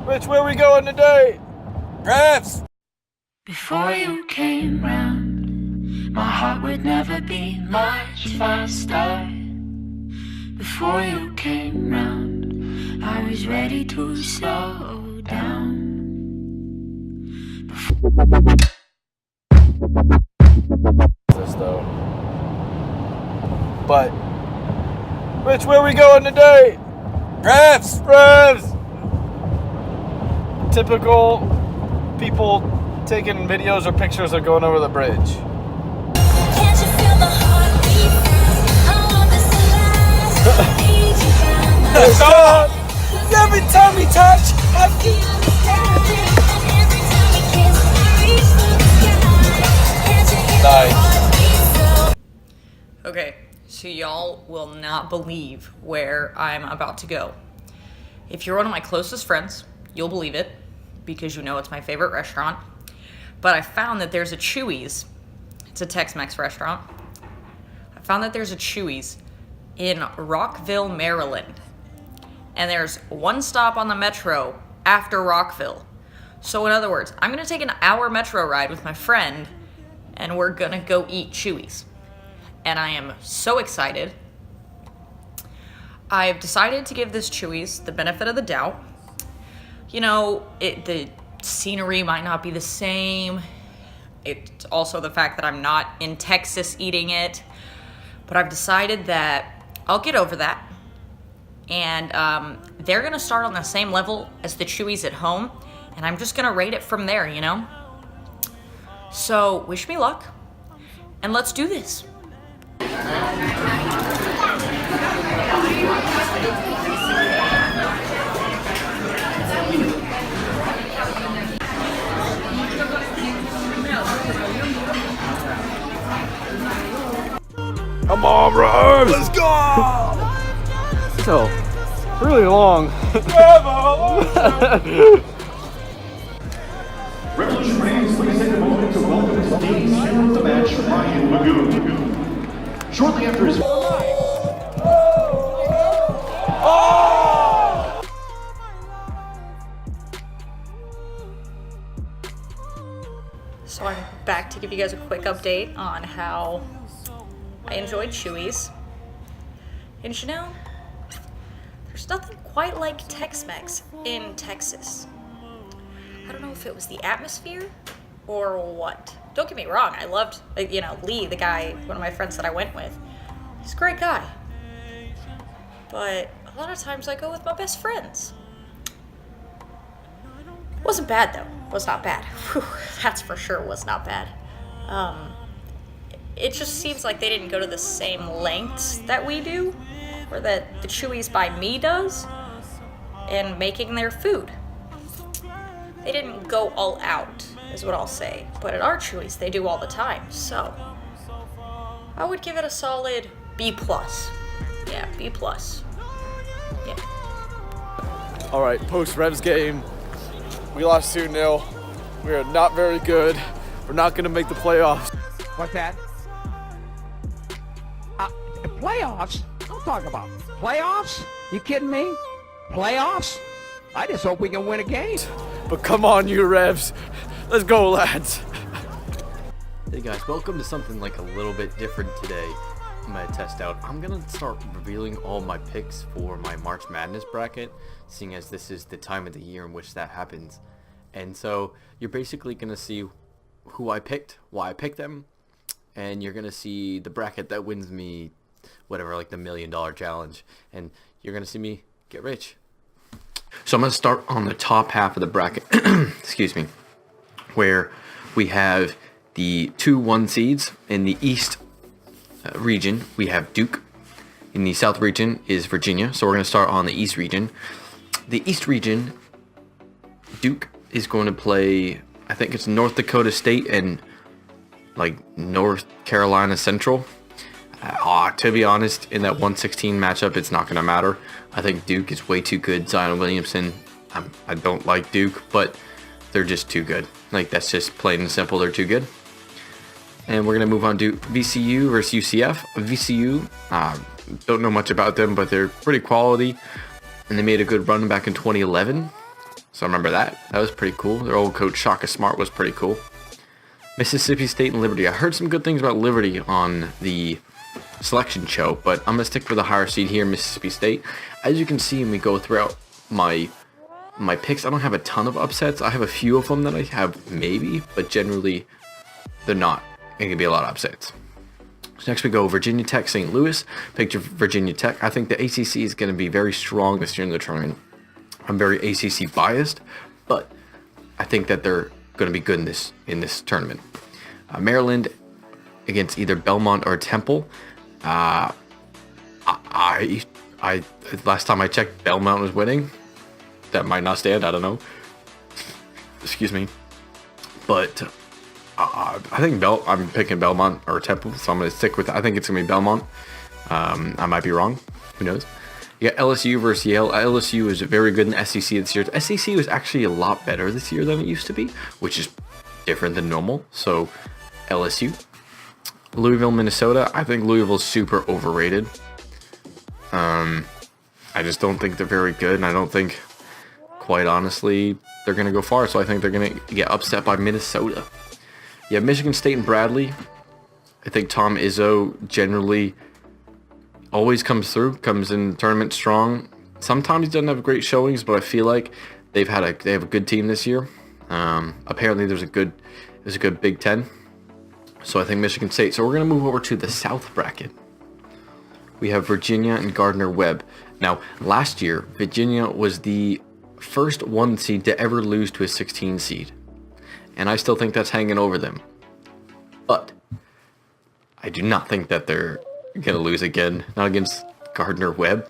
Which way we going today? Revs! Before you came round, my heart would never beat much faster. Before you came round, I was ready to slow down. This though. But which way we going today? Revs! Revs! Typical people taking videos or pictures of going over the bridge. Can't you feel the heartbeat? I want this to last. Need you down the Stop! Every time we touch, I feel every time we kiss, I reach for the sky. Can't you hear Nice. the heartbeat? Okay, so y'all will not believe where I'm about to go. If you're one of my closest friends, you'll believe it, because you know it's my favorite restaurant. But I found that there's a Chuy's. It's a Tex-Mex restaurant. I found that there's a Chuy's in Rockville, Maryland. And there's one stop on the metro after Rockville. So in other words, I'm gonna take an hour metro ride with my friend, and we're gonna go eat Chuy's. And I am so excited. I've decided to give this Chuy's the benefit of the doubt. You know, the scenery might not be the same. It's also the fact that I'm not in Texas eating it. But I've decided that I'll get over that. And they're gonna start on the same level as the Chuy's at home. And I'm just gonna rate it from there, you know? So, wish me luck. And let's do this. Come on, bro. Let's go. So, really long. Revolution Reigns, please take a moment to welcome today's hero of the match, Ryan Lagoon. Shortly after his... So I'm back to give you guys a quick update on how I enjoyed Chuy's. And you know, there's nothing quite like Tex-Mex in Texas. I don't know if it was the atmosphere or what. Don't get me wrong, I loved, Lee, the guy, one of my friends that I went with. He's a great guy. But a lot of times I go with my best friends. Wasn't bad though. Was not bad. Whew, that's for sure was not bad. It just seems like they didn't go to the same lengths that we do, or that the Chuy's by me does, in making their food. They didn't go all out, is what I'll say. But at our Chuy's, they do all the time. So I would give it a solid B+. Yeah, B+. Yeah. All right, post-Revs game. We lost 2-0. We are not very good. We're not going to make the playoffs. What's that? Playoffs? Don't talk about playoffs. You kidding me? Playoffs? I just hope we can win a game. But come on, you Revs. Let's go, lads. Hey guys, welcome to something like a little bit different today. I'm gonna test out. I'm gonna start revealing all my picks for my March Madness bracket, seeing as this is the time of the year in which that happens. And so you're basically gonna see who I picked, why I picked them, and you're gonna see the bracket that wins me whatever, like the $1 million challenge, and you're gonna see me get rich. So I'm gonna start on the top half of the bracket, excuse me, where we have the 2-1 seeds. In the East region, we have Duke. In the South region is Virginia. So we're going to start on the East region. The East region, Duke is going to play, I think it's North Dakota State and like North Carolina Central. To be honest, in that 1/16 matchup, it's not going to matter. I think Duke is way too good. Zion Williamson, I don't like Duke, but they're just too good. Like, that's just plain and simple. They're too good. And we're going to move on to VCU versus UCF. VCU, don't know much about them, but they're pretty quality. And they made a good run back in 2011. So I remember that. That was pretty cool. Their old coach Shaka Smart was pretty cool. Mississippi State and Liberty. I heard some good things about Liberty on the selection show, but I'm going to stick with the higher seed here, Mississippi State. As you can see when we go throughout my picks, I don't have a ton of upsets. I have a few of them that I have maybe, but generally they're not. It can be a lot of upsets. So next we go Virginia Tech, St. Louis. Picked Virginia Tech. I think the ACC is going to be very strong this year in the tournament. I'm very ACC biased, but I think that they're going to be good in this tournament. Maryland against either Belmont or Temple. I last time I checked, Belmont was winning. That might not stand. I don't know. Excuse me, but I think I'm picking Belmont or Temple, so I'm going to stick with it. I think it's going to be Belmont. I might be wrong. Who knows? You got LSU versus Yale. LSU is very good in the SEC this year. The SEC was actually a lot better this year than it used to be, which is different than normal. So LSU. Louisville, Minnesota. I think Louisville's super overrated. I just don't think they're very good, and I don't think, quite honestly, they're going to go far. So I think they're going to get upset by Minnesota. Yeah, Michigan State and Bradley. I think Tom Izzo generally always comes in the tournament strong. Sometimes he doesn't have great showings, but I feel like they have a good team this year. Apparently there's a good Big Ten. So I think Michigan State. So we're going to move over to the South bracket. We have Virginia and Gardner-Webb. Now, last year, Virginia was the first 1 seed to ever lose to a 16 seed. And I still think that's hanging over them. But I do not think that they're going to lose again. Not against Gardner-Webb.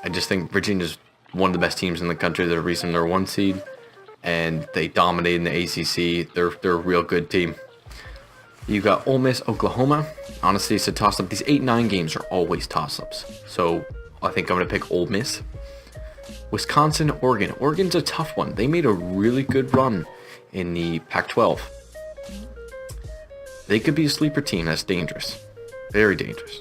I just think Virginia's one of the best teams in the country. They're the reason they're 1 seed. And they dominate in the ACC. They're a real good team. You got Ole Miss, Oklahoma. Honestly, it's a toss-up. These 8-9 games are always toss-ups. So I think I'm going to pick Ole Miss. Wisconsin, Oregon. Oregon's a tough one. They made a really good run in the Pac-12. They could be a sleeper team. That's dangerous. Very dangerous.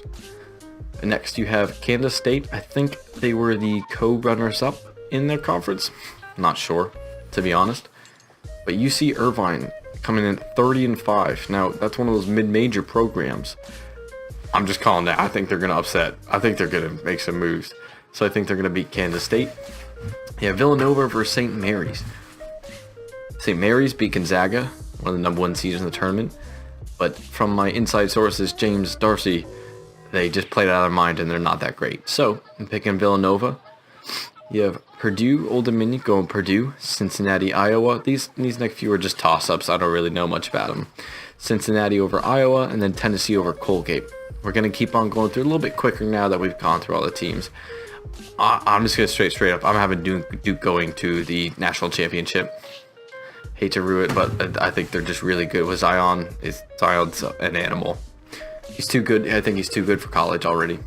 And next you have Kansas State. I think they were the co-runners-up in their conference. Not sure, to be honest. But UC Irvine coming in 30-5. Now, that's one of those mid-major programs. I'm just calling that. I think they're going to upset. I think they're going to make some moves. So I think they're going to beat Kansas State. Yeah, Villanova versus St. Mary's. St. Mary's beat Gonzaga, one of the number 1 seeds in the tournament. But from my inside sources, James Darcy, they just played out of their mind and they're not that great. So I'm picking Villanova. You have Purdue, Old Dominion going Purdue, Cincinnati, Iowa. These next few are just toss-ups. I don't really know much about them. Cincinnati over Iowa, and then Tennessee over Colgate. We're going to keep on going through a little bit quicker now that we've gone through all the teams. I'm just going to straight up. I'm having Duke going to the national championship. Hate to ruin it, but I think they're just really good with Zion. Zion's an animal. He's too good. I think he's too good for college already.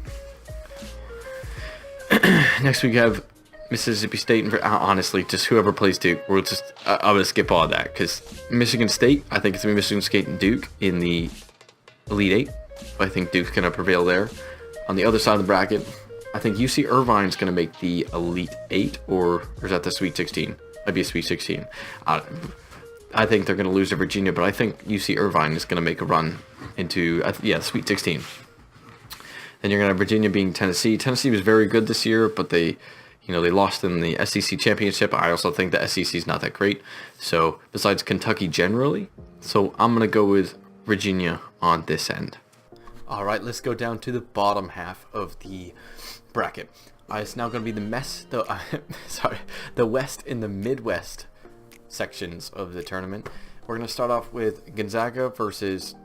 Next we have Mississippi State, and honestly, just whoever plays Duke, I'm going to skip all that, because Michigan State, I think it's going to be Michigan State and Duke in the Elite 8. I think Duke's going to prevail there. On the other side of the bracket, I think UC Irvine's going to make the Elite 8, or is that the Sweet 16? Might be a Sweet 16. I think they're going to lose to Virginia, but I think UC Irvine is going to make a run into, Sweet 16. Then you're going to have Virginia being Tennessee. Tennessee was very good this year, but they lost in the SEC championship. I also think the SEC is not that great. So besides Kentucky generally, so I'm going to go with Virginia on this end. All right, let's go down to the bottom half of the bracket. It's now going to be the West and the Midwest sections of the tournament. We're going to start off with Gonzaga versus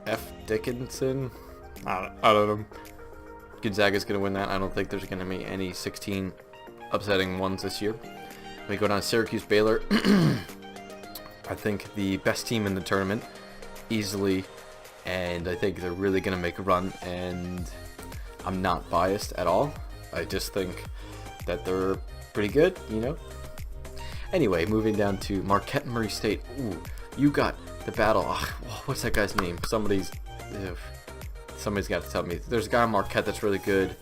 F. Dickinson. I don't know. Gonzaga's going to win that. I don't think there's going to be any 16 upsetting ones this year. We go down to Syracuse, Baylor. I think the best team in the tournament, easily, and I think they're really going to make a run, and I'm not biased at all. I just think that they're pretty good, Anyway, moving down to Marquette and Murray State. Ooh, you got the battle. What's that guy's name? Somebody's got to tell me. There's a guy on Marquette that's really good,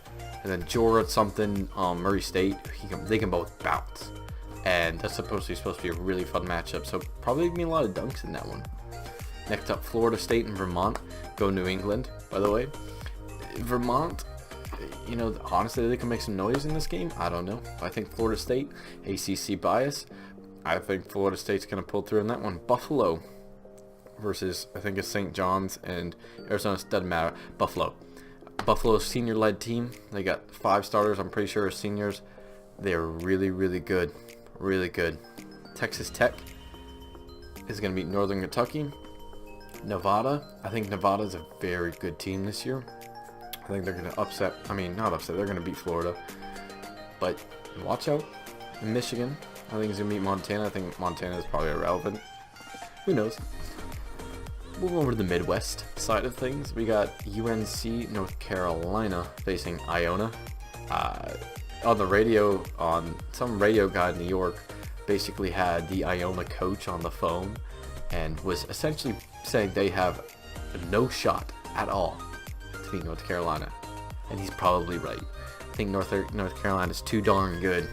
and then Jorah something on Murray State. They can both bounce. and that's supposed to be a really fun matchup. So probably gonna be a lot of dunks in that one. Next up, Florida State and Vermont. Go New England, by the way. Vermont, you know, honestly, they can make some noise in this game. I don't know. I think Florida State, ACC bias. I think Florida State's going to pull through in that one. Buffalo versus, I think it's St. John's and Arizona. Doesn't matter. Buffalo's senior-led team. They got 5 starters, I'm pretty sure, are seniors. They're really, really good. Really good. Texas Tech is going to beat Northern Kentucky. Nevada. I think Nevada's a very good team this year. I think they're going to upset. I mean, not upset. They're going to beat Florida. But watch out. In Michigan, I think he's going to beat Montana. I think Montana is probably irrelevant. Who knows? Moving over to the Midwest side of things, we got UNC North Carolina facing Iona. On the radio, on some radio guy in New York, basically had the Iona coach on the phone and was essentially saying they have no shot at all to beat North Carolina, and he's probably right. I think North Carolina is too darn good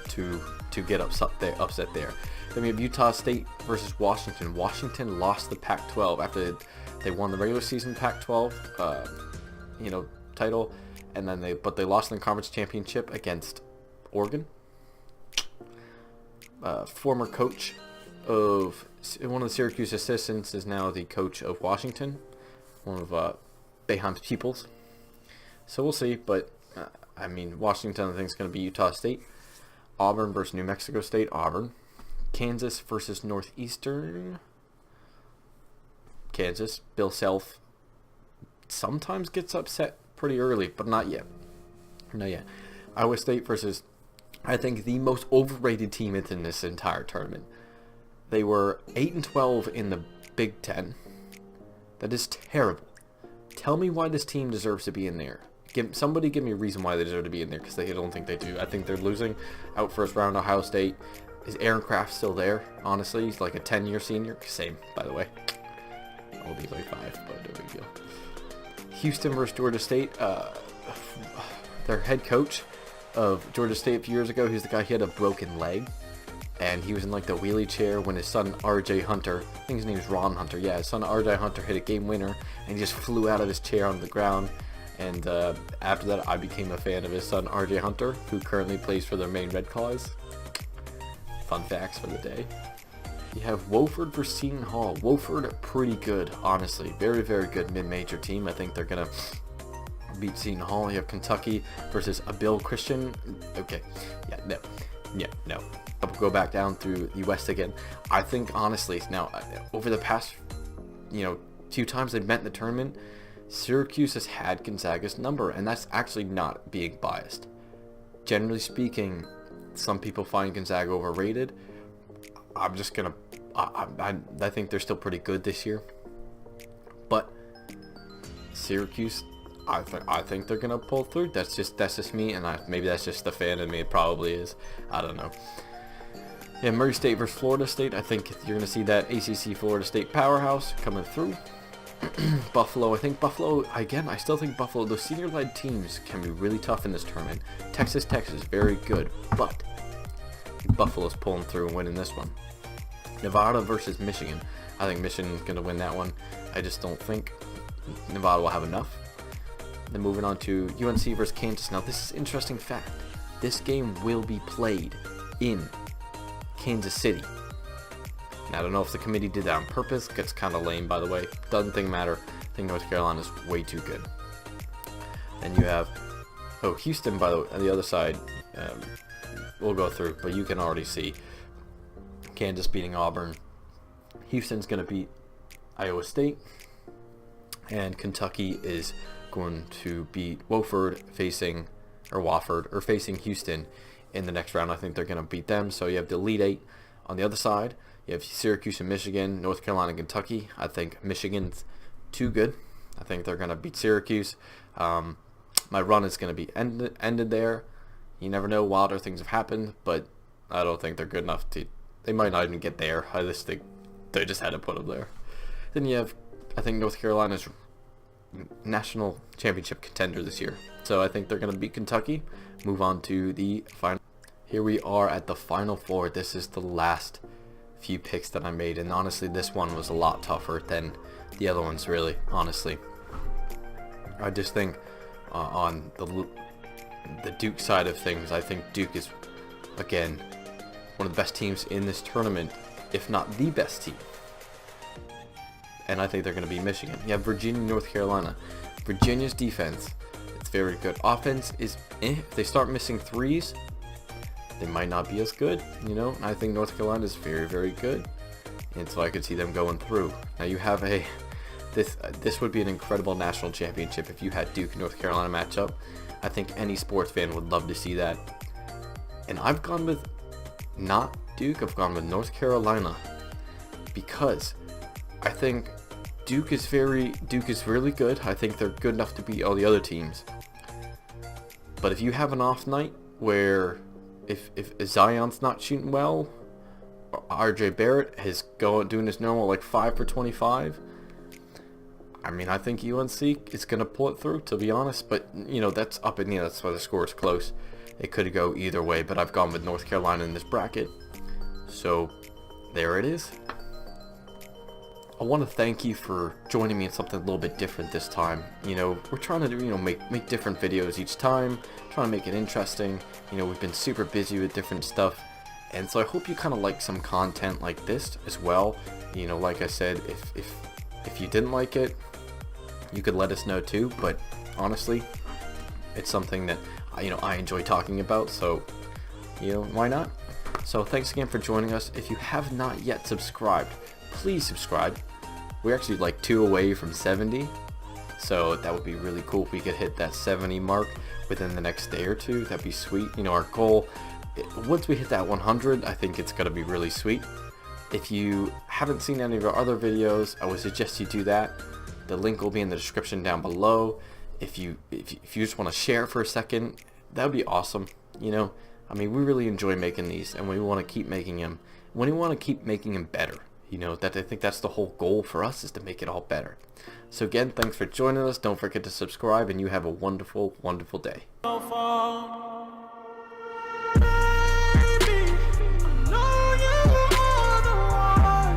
to get upset there. Then we have Utah State versus Washington. Washington lost the Pac-12 after they won the regular season Pac-12 title, and then they lost in the conference championship against Oregon. Former coach of one of the Syracuse assistants is now the coach of Washington, one of Boeheim's pupils. So we'll see, but I mean, Washington, I think, is going to be Utah State. Auburn versus New Mexico State. Auburn. Kansas versus Northeastern. Kansas. Bill Self sometimes gets upset pretty early, but not yet. Not yet. Iowa State versus, I think, the most overrated team in this entire tournament. They were 8-12 in the Big Ten. That is terrible. Tell me why this team deserves to be in there. Somebody give me a reason why they deserve to be in there, because I don't think they do. I think they're losing out first round. Ohio State. Is Aaron Kraft still there? Honestly, he's like a 10-year senior. Same, by the way. I'll be like 5, but no big deal. Houston versus Georgia State. Their head coach of Georgia State a few years ago, he's the guy, he had a broken leg, and he was in like the wheelie chair when his son RJ Hunter, I think his name is Ron Hunter, yeah, his son RJ Hunter hit a game winner, and he just flew out of his chair onto the ground. And after that, I became a fan of his son RJ Hunter, who currently plays for their Maine Red Claws. Fun facts for the day. You have Wofford versus Seton Hall. Wofford, pretty good, honestly. Very, very good mid-major team. I think they're going to beat Seton Hall. You have Kentucky versus Bill Christian. Okay. No. I'll go back down through the West again. I think, honestly, now, over the past, few times they've met in the tournament, Syracuse has had Gonzaga's number, and that's actually not being biased. Generally speaking, some people find Gonzaga overrated. I'm just gonna, I think they're still pretty good this year. But Syracuse, I think they're gonna pull through. That's just me, and maybe that's just the fan in me. It probably is. I don't know. Yeah, Murray State versus Florida State. I think you're gonna see that ACC Florida State powerhouse coming through. Buffalo, I still think Buffalo, those senior-led teams can be really tough in this tournament. Texas is very good, but Buffalo's pulling through and winning this one. Nevada versus Michigan. I think Michigan's going to win that one. I just don't think Nevada will have enough. Then moving on to UNC versus Kansas. Now, this is an interesting fact. This game will be played in Kansas City. Now, I don't know if the committee did that on purpose. Gets kind of lame, by the way. Doesn't think matter. I think North Carolina is way too good. Then you have, Houston, by the way, on the other side. We'll go through, but you can already see Kansas beating Auburn. Houston's going to beat Iowa State. And Kentucky is going to beat Wofford facing Houston in the next round. I think they're going to beat them. So you have the Elite Eight on the other side. You have Syracuse and Michigan, North Carolina and Kentucky. I think Michigan's too good. I think they're going to beat Syracuse. My run is going to be ended there. You never know. Wilder things have happened, but I don't think they're good enough to. They might not even get there. I just think they just had to put them there. Then you have, I think, North Carolina's national championship contender this year. So I think they're going to beat Kentucky. Move on to the final. here we are at the Final Four. This is the last few picks that I made, and honestly this one was a lot tougher than the other ones, really, honestly. I just think on the Duke side of things, I think Duke is, again, one of the best teams in this tournament, if not the best team. And I think they're going to be Michigan. You have Virginia, North Carolina. Virginia's defense, it's very good. Offense is If they start missing threes, they might not be as good, you know. I think North Carolina is very, very good, and so I could see them going through. Now you have this would be an incredible national championship if you had Duke North Carolina matchup. I think any sports fan would love to see that. And I've gone with not Duke, I've gone with North Carolina because I think Duke is really good. I think they're good enough to beat all the other teams. But if you have an off night where if Zion's not shooting well, or RJ Barrett is doing his normal like 5 for 25, I mean, I think UNC is going to pull it through, to be honest. But, you know, that's up in the air. That's why the score is close. It could go either way, but I've gone with North Carolina in this bracket. So, there it is. I want to thank you for joining me in something a little bit different this time. You know, we're trying to do, you know, make different videos each time, trying to make it interesting. You know, we've been super busy with different stuff. And so I hope you kind of like some content like this as well. You know, like I said, if you didn't like it, you could let us know too, but honestly, it's something that I enjoy talking about, so why not? So thanks again for joining us. If you have not yet subscribed, please subscribe. We're actually like 2 away from 70, so that would be really cool if we could hit that 70 mark within the next day or two. That'd be sweet. You know, our goal, once we hit that 100, I think it's gonna be really sweet. If you haven't seen any of our other videos, I would suggest you do that. The link will be in the description down below. If you just want to share for a second, that would be awesome. You know, I mean, we really enjoy making these, and we want to keep making them. We want to keep making them better. You know, I think that's the whole goal for us, is to make it all better. So again, thanks for joining us. Don't forget to subscribe, and you have a wonderful, wonderful day.